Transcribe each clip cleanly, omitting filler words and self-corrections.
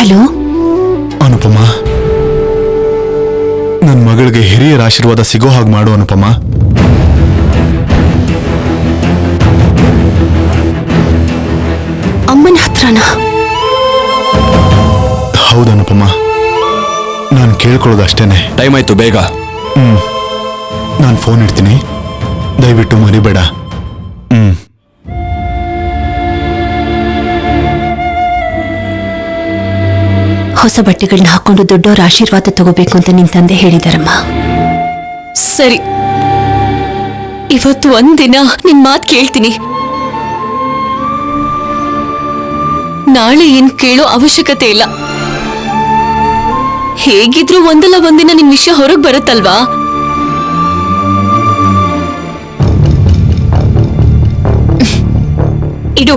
Hello ಅನುಪಮ, ನನ್ನ ಮಗಳಿಗೆ ಹಿರಿಯರ ಆಶೀರ್ವಾದ ಸಿಗೋ ಹಾಗೆ ಮಾಡು ಅನುಪಮ. ಅಮ್ಮನ ಹತ್ರನಾ? ಹೌದು ಅನುಪಮ, ನಾನು ಕೇಳ್ಕೊಳ್ಳೋದು ಅಷ್ಟೇನೆ. ಟೈಮ್ ಆಯ್ತು, ಬೇಗ. ನಾನು ಫೋನ್ ಇಡ್ತೀನಿ, ದಯವಿಟ್ಟು ಮರಿಬೇಡ. ಹೊಸ ಬಟ್ಟೆಗಳನ್ನ ಹಾಕೊಂಡು ದೊಡ್ಡವರ ಆಶೀರ್ವಾದ ತಗೋಬೇಕು ಅಂತ ನಿನ್ ತಂದೆ ಹೇಳಿದಾರಮ್ಮ. ಸರಿ, ಇವತ್ತು ಒಂದಿನ ನಿನ್ ಮಾತು ಕೇಳ್ತೀನಿ. ನಾಳೆ ಏನ್ ಕೇಳೋ ಅವಶ್ಯಕತೆ ಇಲ್ಲ. ಹೇಗಿದ್ರು ಒಂದಲ್ಲ ಒಂದಿನ ನಿನ್ ವಿಷಯ ಹೊರಗ್ ಬರುತ್ತಲ್ವಾ? ಇಡು.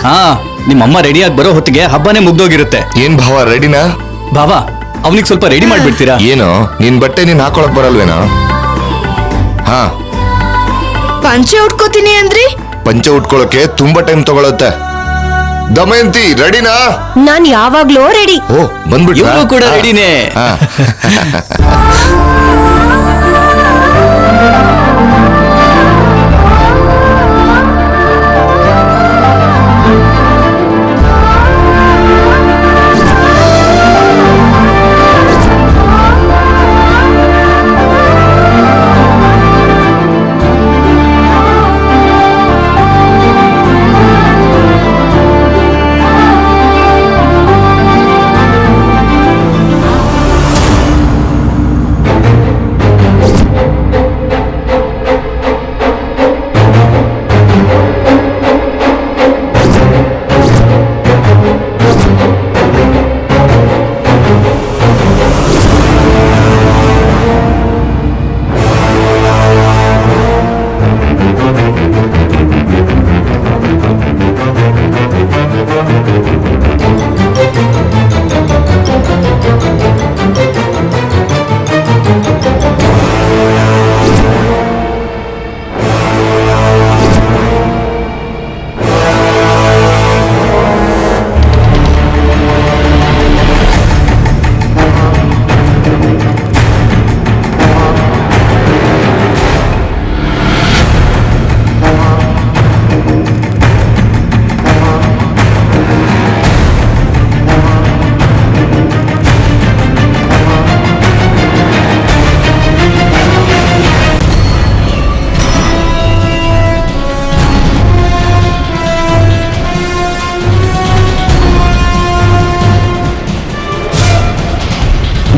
ಹಾ, ನಿಮ್ಮಮ್ಮ ರೆಡಿಯಾಗಿ ಬರೋ ಹೊತ್ತಿಗೆ ಹಬ್ಬನೇ ಮುಗ್ದೋಗಿರುತ್ತೆ. ಏನ್ ಭಾವ, ರೆಡಿನಾ? ಬಾಬಾ, ಅವನಿಗೆ ಸ್ವಲ್ಪ ರೆಡಿ ಮಾಡ್ಬಿಡ್ತೀರಾ? ಏನು, ನಿನ್ ಬಟ್ಟೆ ನೀನ್ ಹಾಕೊಳಕ್ ಬರಲ್ವೇನೋ? ಹಾ, ಪಂಚೆ ಉಟ್ಕೋತೀನಿ ಅಂದ್ರಿ? ಪಂಚೆ ಉಟ್ಕೊಳಕ್ಕೆ ತುಂಬಾ ಟೈಮ್ ತಗೊಳತ್ತೆ. ದಮಯಂತಿ, ರೆಡಿನಾ? ನಾನ್ ಯಾವಾಗ್ಲೂ ರೆಡಿ. ಓ, ಬಂದ್ಬಿಟ್ಟ. ಇವ್ರು ಕೂಡ ರೆಡಿನೇ.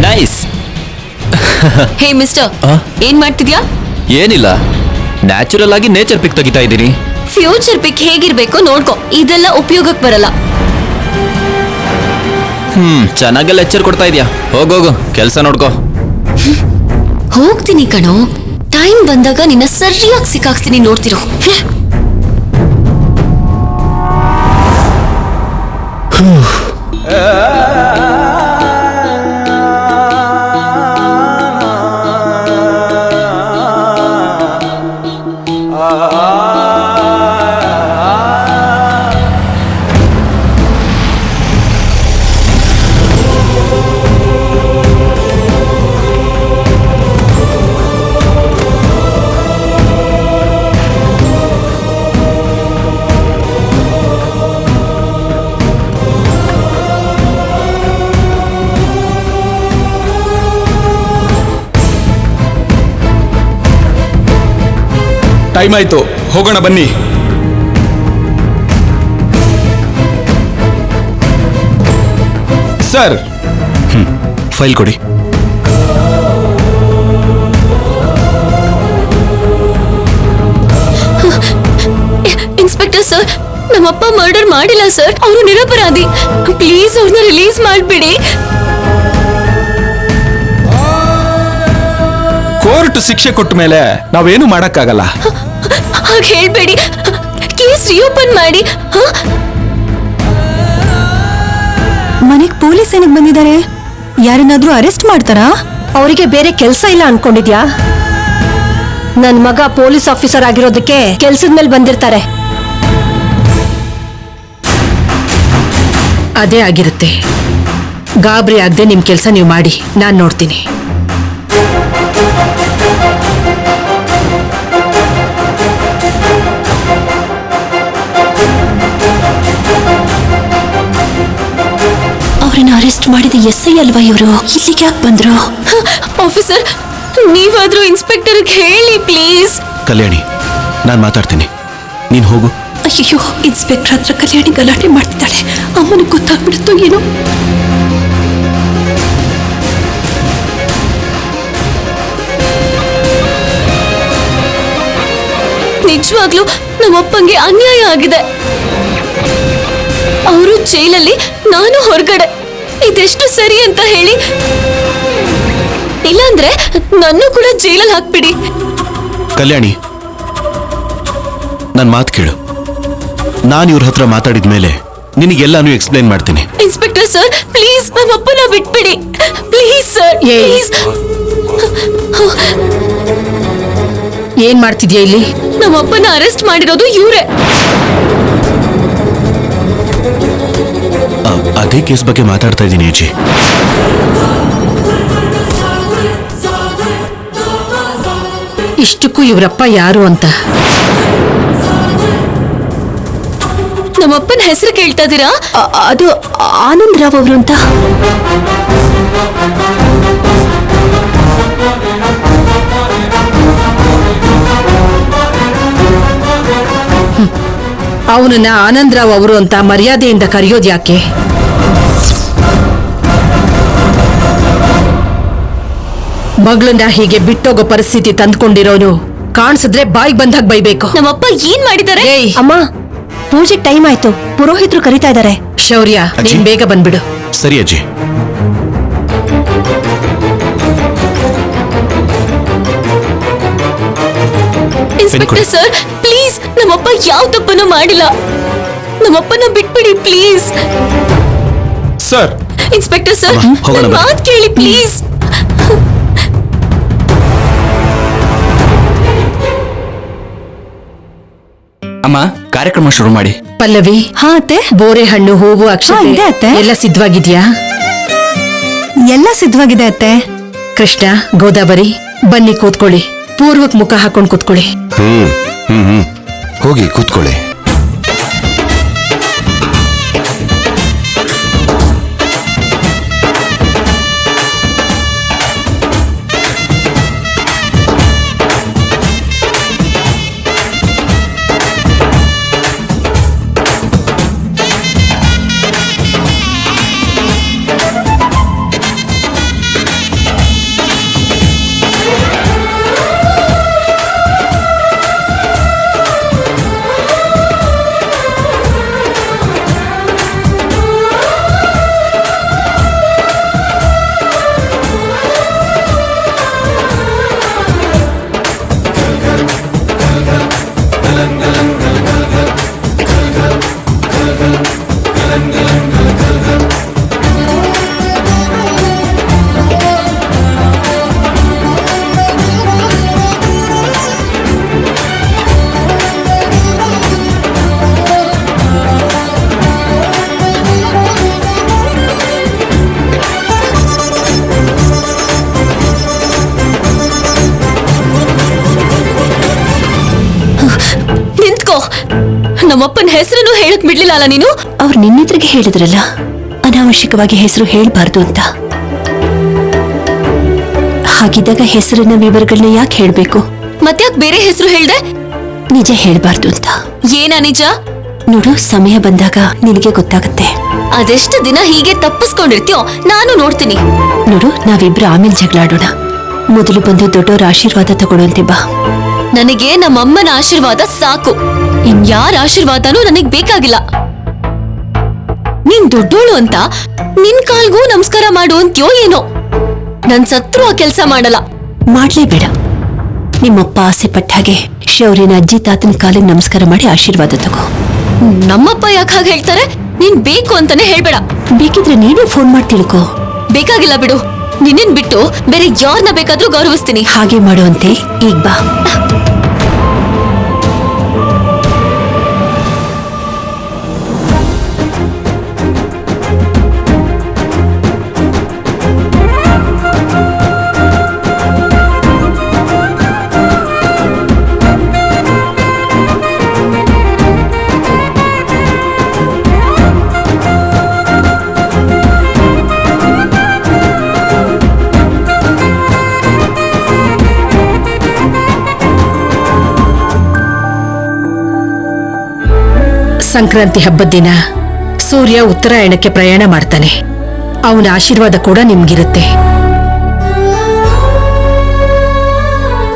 ನೈಸ್. ಹೇ ಮಿಸ್ಟರ್, ಏನ್ ಮಾಡ್ತಿದ್ಯಾ? ಏನಿಲ್ಲ, ನ್ಯಾಚುರಲ್ ಆಗಿ ನೇಚರ್ ಪಿಕ್ ತೆಗಿತಾ ಇದ್ದೀನಿ. ಫ್ಯೂಚರ್ ಪಿಕ್ ಹೇಗಿರ್ಬೇಕು ನೋಡ್ಕೊ, ಇದೆಲ್ಲ ಉಪಯೋಗಕ್ಕೆ ಬರಲ್ಲ. ಚೆನ್ನಾಗೆಲ್ಲ ಲೆಕ್ಚರ್ ಕೊಡ್ತಾ ಇದೀಯಾ. ಹೋಗೋಗು, ಕೆಲಸ ನೋಡ್ಕೋ. ಹೋಗ್ತೀನಿ ಕಣೋ, ಟೈಮ್ ಬಂದಾಗ ನಿನ್ನ ಸರಿಯಾಗಿ ಸಿಕ್ಕಾಕ್ತೀನಿ, ನೋಡ್ತಿರೋ. ಟೈಮ್ ಆಯ್ತು, ಹೋಗೋಣ ಬನ್ನಿ. ಸರ್, ಫೈಲ್ ಕೊಡಿ. ಇನ್ಸ್ಪೆಕ್ಟರ್ ಸರ್, ನಮ್ಮಪ್ಪ ಮರ್ಡರ್ ಮಾಡಿಲ್ಲ ಸರ್, ಅವರು ನಿರಪರಾಧಿ. ಪ್ಲೀಸ್ ಅವ್ರನ್ನ ರಿಲೀಸ್ ಮಾಡ್ಬಿಡಿ. ಕೋರ್ಟ್ ಶಿಕ್ಷೆ ಕೊಟ್ಟ ಮೇಲೆ ನಾವೇನು ಮಾಡಕ್ಕಾಗಲ್ಲ. ಹಾಗೆ ಹೇಳ್ಬೇಡಿ, ಕೇಸ್ ರಿಓಪನ್ ಮಾಡಿ. ಮನೆಗ್ ಪೊಲೀಸ್ ಏನಕ್ಕೆ ಬಂದಿದ್ದಾರೆ? ಯಾರನ್ನಾದ್ರೂ ಅರೆಸ್ಟ್ ಮಾಡ್ತಾರಾ? ಅವರಿಗೆ ಬೇರೆ ಕೆಲಸ ಇಲ್ಲ ಅನ್ಕೊಂಡಿದ್ಯಾ? ನನ್ ಮಗ ಪೊಲೀಸ್ ಆಫೀಸರ್ ಆಗಿರೋದಕ್ಕೆ ಕೆಲ್ಸದ ಮೇಲೆ ಬಂದಿರ್ತಾರೆ. ಅದೇ ಆಗಿರುತ್ತೆ. ಗಾಬರಿ ಆಗದೆ ನಿಮ್ ಕೆಲಸ ನೀವು ಮಾಡಿ, ನಾನ್ ನೋಡ್ತೀನಿ. ಅವ್ರನ್ನ ಅರೆಸ್ಟ್ ಮಾಡಿದ SI ಅಲ್ವಾ ಇವರು? ಇಲ್ಲಿಗೆ ಯಾಕೆ ಬಂದ್ರು? ಆಫೀಸರ್, ನೀವಾದ್ರೂ ಇನ್ಸ್ಪೆಕ್ಟರ್ಗೆ ಹೇಳಿ ಪ್ಲೀಸ್. ಕಲ್ಯಾಣಿ, ನಾನು ಮಾತಾಡ್ತೀನಿ, ನೀನು ಹೋಗು. ಅಯ್ಯೋ, ಇನ್ಸ್ಪೆಕ್ಟರ್ ಹತ್ರ ಕಲ್ಯಾಣಿ ಗಲಾಟೆ ಮಾಡ್ತಿದ್ದಾಳೆ. ಅಮ್ಮನಿಗೆ ಗೊತ್ತಾಗ್ಬಿಡುತ್ತೋ ಏನೋ. ನಿಜವಾಗ್ಲೂ ನಮ್ಮಪ್ಪಂಗೆ ಅನ್ಯಾಯ ಆಗಿದೆ. ಅವರು ಜೈಲಲ್ಲಿ, ನಾನು ಹೊರಗಡೆ. ಇದೆಷ್ಟು ಸರಿ ಅಂತ ಹೇಳಿ? ಇಲ್ಲಾಂದ್ರೆ ನನ್ನೂ ಕೂಡ ಜೈಲಲ್ಲಿ ಹಾಕ್ಬಿಡಿ. ಕಲ್ಯಾಣಿ, ನನ್ನ ಮಾತು ಕೇಳು. ನಾನು ಇವ್ರ ಹತ್ರ ಮಾತಾಡಿದ ಮೇಲೆ ನಿನಗೆಲ್ಲಾನು ಎಕ್ಸ್ಪ್ಲೈನ್ ಮಾಡ್ತೀನಿ. ಇನ್ಸ್ಪೆಕ್ಟರ್ ಸರ್, ಪ್ಲೀಸ್ ನಮ್ಮಪ್ಪನ ಬಿಟ್ಬಿಡಿ. Please sir, please. ಏನ್ ಮಾಡ್ತಿದ್ಯಾ ಇಲ್ಲಿ? ನಮ್ಮಪ್ಪನ ಅರೆಸ್ಟ್ ಮಾಡಿರೋದು ಇವರೇ. ಅದೇ ಕೇಸ್ ಬಗ್ಗೆ ಮಾತಾಡ್ತಾ ಇದ್ದೀನಿ ಅಜ್ಜಿ. ಇಷ್ಟಕ್ಕೂ ಇವರಪ್ಪ ಯಾರು ಅಂತ? ನಮ್ಮಪ್ಪನ ಹೆಸರು ಕೇಳ್ತಾ ಇದೀರಾ? ಅದು ಆನಂದ್ ರಾವ್ ಅವರು ಅಂತ. ಅವನನ್ನ ಆನಂದರಾವ್ ಅವರು ಅಂತ ಮರ್ಯಾದೆಯಿಂದ ಕರೆಯೋದು ಯಾಕೆ? ಮಗಳನ್ನ ಹೀಗೆ ಬಿಟ್ಟೋಗೋ ಪರಿಸ್ಥಿತಿ ತಂದ್ಕೊಂಡಿರೋನು ಕಾಣಿಸಿದ್ರೆ ಬಾಯಿಗೆ ಬಂದಾಗ ಬೈಬೇಕು. ನಮ್ಮಪ್ಪ ಏನ್ ಮಾಡಿದ್ದಾರೆ? ಏಯ್ ಅಮ್ಮ, ಪೂಜೆಗೆ ಟೈಮ್ ಆಯ್ತು, ಪುರೋಹಿತರು ಕರೀತಾ ಇದ್ದಾರೆ. ಶೌರ್ಯ, ನೀನ್ ಬೇಗ ಬಂದ್ಬಿಡು. ಸರಿ ಅಜ್ಜಿ. ಇನ್ಸ್ಪೆಕ್ಟರ್ ಸರ್, ಪ್ಲೀಸ್ ನಮ್ಮಪ್ಪ ಯಾವ ತಪ್ಪನ್ನು ಮಾಡಿಲ್ಲ. ನಮ್ಮಪ್ಪನ ಬಿಟ್ಬಿಡಿ ಪ್ಲೀಸ್. ಸರ್, ಇನ್ಸ್ಪೆಕ್ಟರ್ ಸರ್, ಹೋಗೋಣ ನನ್ನ ಬಾ. ಮಾತು ಕೇಳಿ ಪ್ಲೀಸ್. ಅಮ್ಮ, ಕಾರ್ಯಕ್ರಮ ಶುರು ಮಾಡಿ. ಪಲ್ಲವಿ, ಹಾ ಅತ್ತೆ, ಬೋರೆ ಹಣ್ಣು, ಹೂವು, ಹಾ, ಅಕ್ಷತೆ ಇದೆ ಅತ್ತೆ. ಎಲ್ಲ ಸಿದ್ಧವಾಗಿದ್ಯಾ? ಎಲ್ಲ ಸಿದ್ಧವಾಗಿದೆ ಅತ್ತೆ. ಕೃಷ್ಣ, ಗೋದಾವರಿ, ಬನ್ನಿ ಕೂತ್ಕೊಳ್ಳಿ. ಪೂರ್ವಕ್ ಮುಖ ಹಾಕೊಂಡು ಕೂತ್ಕೊಳ್ಳಿ. ಹೋಗಿ ಕೂತ್ಕೊಳ್ಳಿ. ನಮ್ಮಪ್ಪನ ಹೆಸರನ್ನು ಹೇಳಕ್ ಬಿಡ್ಲಿಲ್ಲ ಅಲ್ಲ ನೀನು? ಅವ್ರು ನಿನ್ನೆದ್ರಿಗೆ ಹೇಳಿದ್ರಲ್ಲ, ಅನಾವಶ್ಯಕವಾಗಿ ಹೆಸರು ಹೇಳ್ಬಾರ್ದು ಅಂತ. ಹಾಗಿದ್ದಾಗ ಹೆಸರನ್ನ ವಿವರಗಳನ್ನ ಯಾಕೆ ಹೇಳ್ಬೇಕು? ಮತ್ತ್ಯಾಕ್ ಬೇರೆ ಹೆಸರು ಹೇಳ್ದೆ? ನಿಜ ಹೇಳ್ಬಾರ್ದು ಅಂತ. ಏನಾ ನಿಜ? ನೋಡು, ಸಮಯ ಬಂದಾಗ ನಿನಗೆ ಗೊತ್ತಾಗುತ್ತೆ. ಅದೆಷ್ಟು ದಿನ ಹೀಗೆ ತಪ್ಪಿಸ್ಕೊಂಡಿರ್ತೀಯೋ ನಾನು ನೋಡ್ತೀನಿ. ನೋಡು, ನಾವಿಬ್ರು ಆಮೇಲೆ ಜಗಳಾಡೋಣ. ಮೊದಲು ಬಂದು ದೊಡ್ಡವರ ಆಶೀರ್ವಾದ ತಗೊಳ್ಳುವಂತೆ ಬಾ. ನನಗೆ ನಮ್ಮಮ್ಮನ ಆಶೀರ್ವಾದ ಸಾಕು. ಇನ್ಯಾರ ಆಶೀರ್ವಾದನೂ ನನಗ್ ಬೇಕಾಗಿಲ್ಲ. ನೀನ್ ದೊಡ್ಡೋಳು ಅಂತ ನಿನ್ ಕಾಲ್ಗೂ ನಮಸ್ಕಾರ ಮಾಡು ಅಂತ್ಯೋ ಏನೋ. ನನ್ ಸತ್ರು ಆ ಕೆಲ್ಸ ಮಾಡಲ್ಲ. ಮಾಡ್ಲೇಬೇಡ. ನಿಮ್ಮಪ್ಪ ಆಸೆ ಪಟ್ಟ ಹಾಗೆ ಶೌರ್ಯನ ಅಜ್ಜಿ ತಾತನ ಕಾಲಿಗೆ ನಮಸ್ಕಾರ ಮಾಡಿ ಆಶೀರ್ವಾದ ತಗೋ. ನಮ್ಮಪ್ಪ ಯಾಕೆ ಹಾಗೆ ಹೇಳ್ತಾರೆ? ನೀನ್ ಬೇಕು ಅಂತಾನೆ ಹೇಳ್ಬೇಡ. ಬೇಕಿದ್ರೆ ನೀನೇ ಫೋನ್ ಮಾಡಿ ತಿಳ್ಕೊ. ಬೇಕಾಗಿಲ್ಲ ಬಿಡು. ನಿನ್ನನ್ ಬಿಟ್ಟು ಬೇರೆ ಯಾರನ್ನ ಬೇಕಾದ್ರೂ ಗೌರವಿಸ್ತೀನಿ. ಹಾಗೆ ಮಾಡುವಂತೆ ಈಗ ಬಾ. ಸಂಕ್ರಾಂತಿ ಹಬ್ಬದ ದಿನ ಸೂರ್ಯ ಉತ್ತರಾಯಣಕ್ಕೆ ಪ್ರಯಾಣ ಮಾಡ್ತಾನೆ. ಅವನ ಆಶೀರ್ವಾದ ಕೂಡ ನಿಮ್ಗಿರುತ್ತೆ.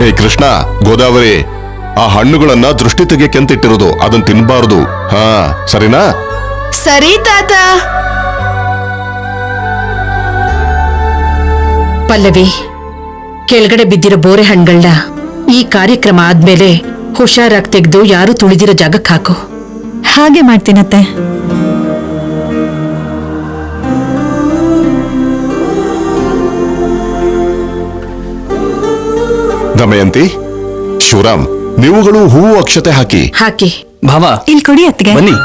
ಏ ಕೃಷ್ಣ, ಗೋದಾವರಿ, ಆ ಹಣ್ಣುಗಳನ್ನ ದೃಷ್ಟಿ ತೆಗೆಯಕ್ಕೆ ಅಂತ ಇಟ್ಟಿರೋದು, ಅದನ್ನ ತಿನ್ಬಾರ್ದು. ಹಾ, ಸರಿನಾ? ಸರಿ ತಾತ. ಪಲ್ಲವಿ, ಕೆಳಗಡೆ ಬಿದ್ದಿರೋ ಬೋರೆ ಹಣ್ಣುಗಳನ್ನ ಈ ಕಾರ್ಯಕ್ರಮ ಆದ್ಮೇಲೆ ಹುಷಾರಾಗಿ ತೆಗೆದು ಯಾರು ತುಳಿದಿರೋ ಜಾಗಕ್ಕೆ ಹಾಕು. ಹಾಗೆ ಮಾಡ್ತೀನತ್ತೆ. ದಮಯಂತಿ, ಶಿವರಾಮ್, ನೀವುಗಳು ಹೂವು ಅಕ್ಷತೆ ಹಾಕಿ. ಹಾಕಿ. ಭಾವ ಇಲ್ಲಿ ಕೊಡಿ ಅತ್ತಿಗೆ. ಬನ್ನಿ.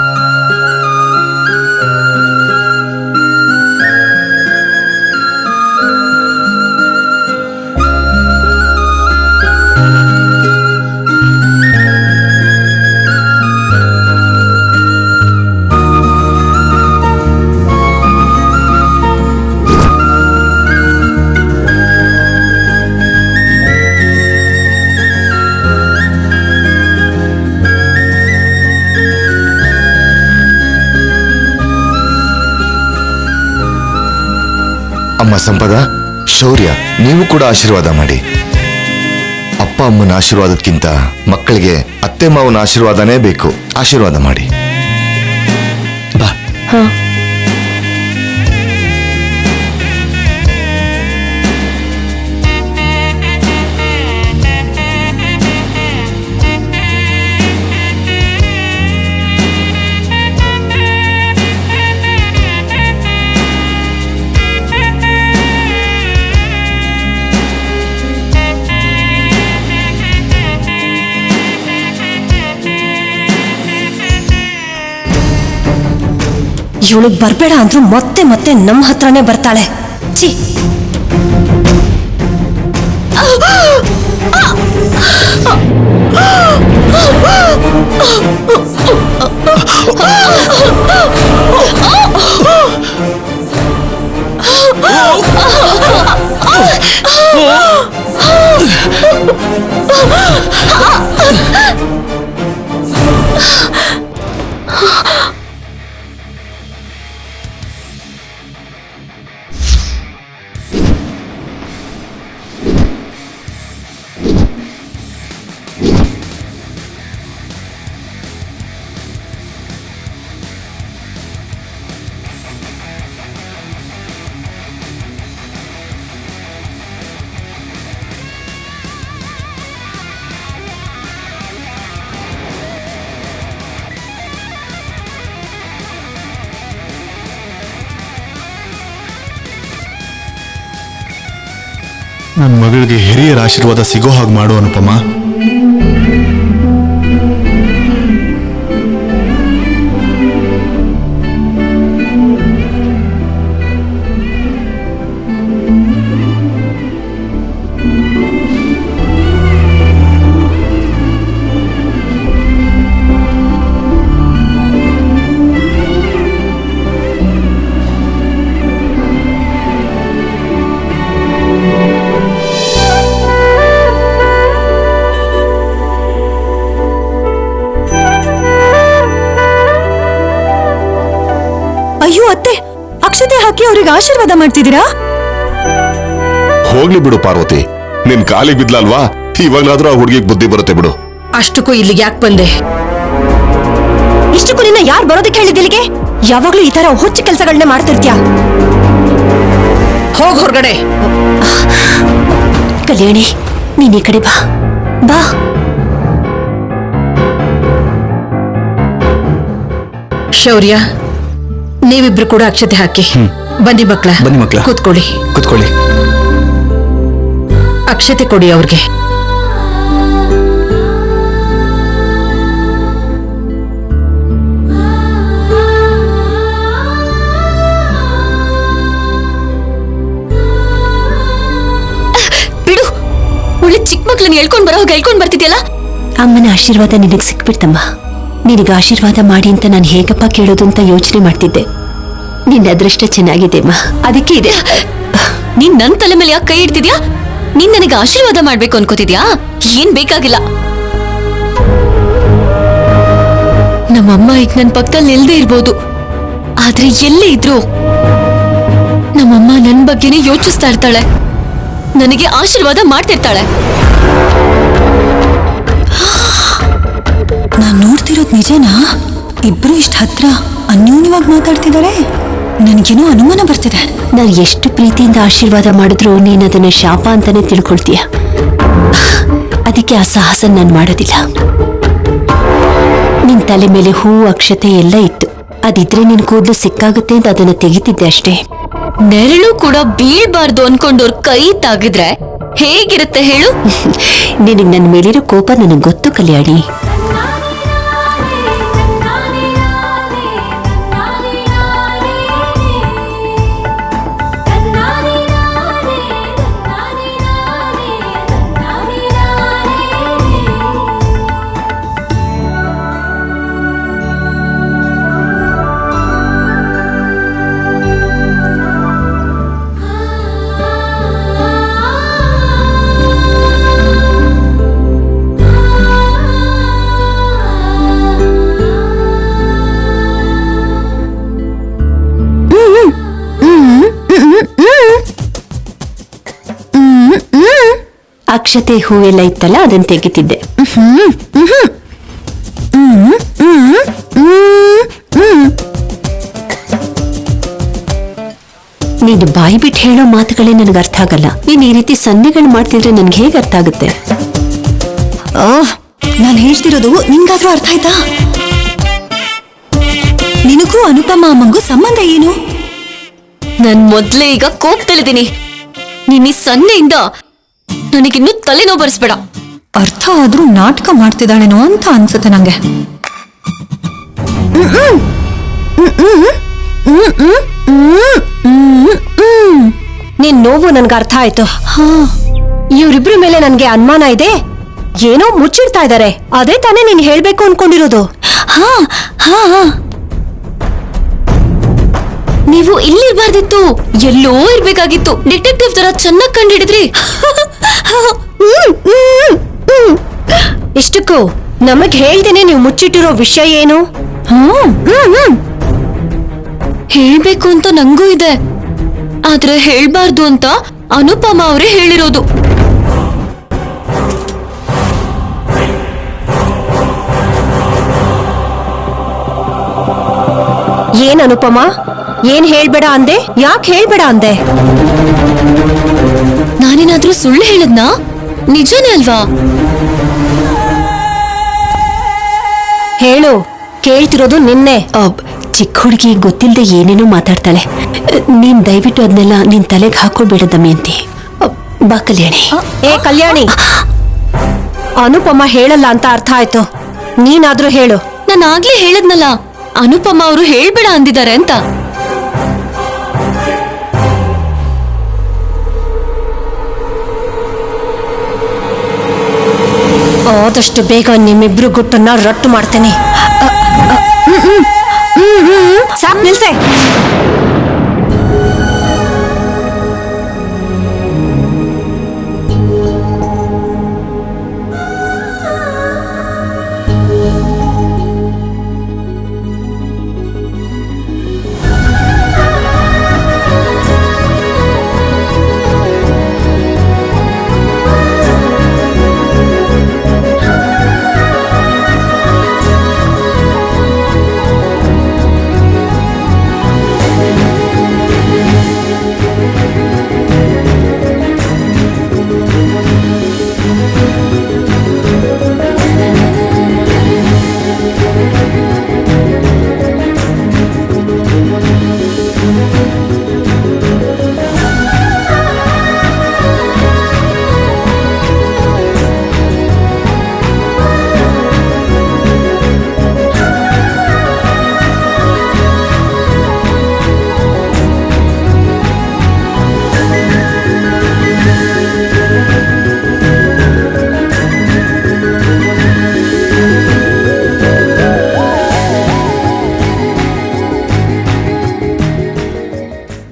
ಅಮ್ಮ ಸಂಪದ, ಶೌರ್ಯ, ನೀವು ಕೂಡ ಆಶೀರ್ವಾದ ಮಾಡಿ. ಅಪ್ಪ ಅಮ್ಮನ ಆಶೀರ್ವಾದಕ್ಕಿಂತ ಮಕ್ಕಳಿಗೆ ಅತ್ತೆ ಮಾವನ ಆಶೀರ್ವಾದನೇ ಬೇಕು. ಆಶೀರ್ವಾದ ಮಾಡಿ. ಬಾ. ಇವಳಿಗೆ ಬರ್ಬೇಡ ಅಂದ್ರೂ ಮತ್ತೆ ಮತ್ತೆ ನಮ್ಮ ಹತ್ರನೇ ಬರ್ತಾಳೆ. ಛೀ. ನನ್ನ ಮಗಳಿಗೆ ಹಿರಿಯರ ಆಶೀರ್ವಾದ ಸಿಗೋ ಹಾಗೆ ಮಾಡು ಅನುಪಮ. ಅಯ್ಯೋ ಅತ್ತೆ, ಅಕ್ಷತೆ ಹಾಕಿ ಅವ್ರಿಗೆ ಆಶೀರ್ವಾದ ಮಾಡ್ತಿದ್ದೀರಾ? ಹೋಗ್ಲಿ ಬಿಡು ಪಾರ್ವತಿ, ನಿನ್ ಕಾಲಿಗೆ ಬಿದ್ಲಲ್ವಾ, ಇವಾಗ್ಲಾದ್ರೂ ಆ ಹುಡುಗಿಗೆ ಬುದ್ಧಿ ಬರುತ್ತೆ ಬಿಡು. ಅಷ್ಟಕ್ಕೂ ಇಲ್ಲಿಗೆ ಯಾಕೆ ಬಂದೆ? ಇಷ್ಟಕ್ಕೂ ನಿನ್ನ ಯಾರು ಬರೋದಕ್ಕೆ ಹೇಳಿದ ಇಲ್ಲಿಗೆ? ಯಾವಾಗ್ಲೂ ಈ ತರ ಹುಚ್ಚು ಕೆಲಸಗಳನ್ನ ಮಾಡ್ತಿರ್ತೀಯ. ಹೋಗ್ ಹೊರಗಡೆ. ಕಲ್ಯಾಣಿ, ನೀನ್ ಈ ಕಡೆ ಬಾ. ಬಾ. ಶೌರ್ಯ, ನೀವಿಬ್ರು ಕೂಡ ಅಕ್ಷತೆ ಹಾಕಿ. ಬನ್ನಿ ಮಕ್ಕಳ, ಬನ್ನಿ ಮಕ್ಳ. ಕೂತ್ಕೊಳ್ಳಿ. ಕುತ್ಕೊಳ್ಳಿ. ಅಕ್ಷತೆ ಕೊಡಿ ಅವ್ರಿಗೆ. ಬಿಡು, ಒಳ್ಳೆ ಚಿಕ್ಕ ಮಕ್ಳನ್ನ ಹೇಳ್ಕೊಂಡ್ ಬರೋ ಹೇಳ್ಕೊಂಡ್ ಬರ್ತಿದ್ಯಲ್ಲ. ಅಮ್ಮನ ಆಶೀರ್ವಾದ ನಿನಗೆ ಸಿಕ್ಬಿಡ್ತಮ್ಮ. ನಿನಗೆ ಆಶೀರ್ವಾದ ಮಾಡಿ ಅಂತ ನಾನು ಹೇಗಪ್ಪ ಕೇಳೋದು ಅಂತ ಯೋಚನೆ ಮಾಡ್ತಿದ್ದೆ. ನಿನ್ನ ಅದೃಷ್ಟ ಚೆನ್ನಾಗಿದೆ ಅಮ್ಮ, ಅದಕ್ಕೆ ಇದೆ. ನೀನ್ ನನ್ ತಲೆ ಮೇಲೆ ಯಾಕೆ ಕೈ ಇಡ್ತಿದ್ಯಾ? ನೀನ್ ನನಗೆ ಆಶೀರ್ವಾದ ಮಾಡ್ಬೇಕು ಅನ್ಕೋತಿದ್ಯಾ? ಏನ್ ಬೇಕಾಗಿಲ್ಲ. ನಮ್ಮಮ್ಮ ಈಗ ನನ್ ಪಕ್ಕದಲ್ಲಿ ನಿಲ್ದೇ ಇರ್ಬೋದು, ಆದ್ರೆ ಎಲ್ಲೇ ಇದ್ರು ನಮ್ಮಮ್ಮ ನನ್ ಬಗ್ಗೆನೇ ಯೋಚಿಸ್ತಾ ಇರ್ತಾಳೆ, ನನಗೆ ಆಶೀರ್ವಾದ ಮಾಡ್ತಿರ್ತಾಳೆ. ನಾನ್ ನೋಡ್ತಿರೋದ್ ನಿಜನಾ? ಇಬ್ರು ಇಷ್ಟ ಹತ್ರ ಅನ್ಯೂನ್ಯವಾಗಿ ಮಾತಾಡ್ತಿದ್ದಾರೆ. ನನಗೇನೋ ಅನುಮಾನ ಬರ್ತಿದೆ. ನಾನು ಎಷ್ಟು ಪ್ರೀತಿಯಿಂದ ಆಶೀರ್ವಾದ ಮಾಡಿದ್ರು ನೀನ್ ಅದನ್ನ ಶಾಪ ಅಂತಾನೆ ತಿಳ್ಕೊಳ್ತೀಯ. ಅದಕ್ಕೆ ಆ ಸಾಹಸ ನಾನು ಮಾಡೋದಿಲ್ಲ. ನಿನ್ ತಲೆ ಮೇಲೆ ಹೂ ಅಕ್ಷತೆ ಎಲ್ಲ ಇತ್ತು, ಅದಿದ್ರೆ ನಿನ್ ಕೂದಲು ಸಿಕ್ಕಾಗುತ್ತೆ ಅಂತ ಅದನ್ನ ತೆಗಿತಿದ್ದೆ ಅಷ್ಟೇ. ನೆರಳು ಕೂಡ ಬೀಳ್ಬಾರ್ದು ಅನ್ಕೊಂಡವ್ರ ಕೈ ತಾಗಿದ್ರೆ ಹೇಗಿರುತ್ತೆ ಹೇಳು? ನಿನಗ್ ನನ್ ಮೇಲಿರೋ ಕೋಪ ನನಗ್ ಗೊತ್ತು ಕಲ್ಯಾಣಿ. ಅಕ್ಷತೆ ಹೂವೆಲ್ಲ ಇತ್ತಲ್ಲ, ಅದನ್ನ ತೆಗಿತಿದ್ದೆ. ನೀನು ಬಾಯಿ ಬಿಟ್ಟು ಹೇಳೋ ಮಾತುಗಳೇ ನನಗೆ ಅರ್ಥ ಆಗಲ್ಲ. ನೀನ್ ಈ ರೀತಿ ಸನ್ನೆಗಳು ಮಾಡ್ತಿದ್ರೆ ನನ್ಗೆ ಹೇಗೆ ಅರ್ಥ ಆಗುತ್ತೆ? ನಾನು ಹೇಳ್ತಿರೋದು ನಿಂಗಾದ್ರೂ ಅರ್ಥ ಆಯ್ತಾ? ನಿನಗೂ ಅನುಪಮ ಅಮ್ಮಂಗೂ ಸಂಬಂಧ ಏನು? ನನ್ ಮೊದ್ಲೇ ಈಗ ಕೋಪದಲ್ಲಿದ್ದೀನಿ. ನೀನ್ ಈ ಸನ್ನೆಯಿಂದ ನನಗಿನ್ನೂ ತಲೆನೋವು ಬರ್ಸ್ಬೇಡ. ಅರ್ಥ ಆದ್ರೂ ನಾಟಕ ಮಾಡ್ತಿದ್ದಾಳೇನೋ ಅಂತ ಅನ್ಸುತ್ತೆ ನಂಗೆ. ನಿನ್ ನೋವು ನನ್ಗೆ ಅರ್ಥ ಆಯ್ತು. ಇವ್ರಿಬ್ರ ಮೇಲೆ ನನ್ಗೆ ಅನುಮಾನ ಇದೆ, ಏನೋ ಮುಚ್ಚಿಡ್ತಾ ಇದ್ದಾರೆ. ಅದೇ ತಾನೇ ನೀನ್ ಹೇಳ್ಬೇಕು ಅನ್ಕೊಂಡಿರೋದು. ನೀವು ಇಲ್ಲಿರ್ಬಾರ್ದಿತ್ತು, ಎಲ್ಲೋ ಇರ್ಬೇಕಾಗಿತ್ತು. ಡಿಟೆಕ್ಟಿವ್ ತರ ಚೆನ್ನಾಗಿ ಕಂಡಿಡಿದ್ರಿ. ಇಷ್ಟಕ್ಕೂ ನಮಗ್ ಹೇಳ್ದೇನೆ ನೀವು ಮುಚ್ಚಿಟ್ಟಿರೋ ವಿಷಯ ಏನು? ಹೇಳ್ಬೇಕು ಅಂತ ನಂಗೂ ಇದೆ, ಆದ್ರೆ ಹೇಳ್ಬಾರ್ದು ಅಂತ ಅನುಪಮ ಅವರೇ ಹೇಳಿರೋದು. ಏನ್ ಅನುಪಮ, ಏನ್ ಹೇಳ್ಬೇಡ ಅಂದೆ? ಯಾಕೆ ಹೇಳ್ಬೇಡ ಅಂದೆ? ನಾನೇನಾದ್ರೂ ಸುಳ್ಳು ಹೇಳದ್ನಾ? ನಿಜನೇ ಅಲ್ವಾ? ಹೇಳು, ಕೇಳ್ತಿರೋದು ನಿನ್ನೆ. ಚಿಕ್ಕ ಹುಡುಗಿ ಗೊತ್ತಿಲ್ಲದೆ ಏನೇನೋ ಮಾತಾಡ್ತಾಳೆ. ನೀನ್ ದಯವಿಟ್ಟು ಅದನ್ನೆಲ್ಲ ನಿನ್ ತಲೆಗೆ ಹಾಕೊಳ್ಬೇಡ ದಮಯಂತಿ. ಬಾ ಕಲ್ಯಾಣಿ. ಏ ಕಲ್ಯಾಣಿ, ಅನುಪಮ ಹೇಳಲ್ಲ ಅಂತ ಅರ್ಥ ಆಯ್ತು. ನೀನಾದ್ರೂ ಹೇಳು. ನಾನು ಆಗ್ಲೇ ಹೇಳದ್ನಲ್ಲ, ಅನುಪಮ ಅವರು ಹೇಳ್ಬೇಡ ಅಂದಿದ್ದಾರೆ ಅಂತ. ಆದಷ್ಟು ಬೇಗ ನಿಮ್ಮಿಬ್ರು ಗುಟ್ಟನ್ನ ರಟ್ಟು ಮಾಡ್ತೇನೆ. ಸಾಕ್ ನಿಲ್ಸೆ.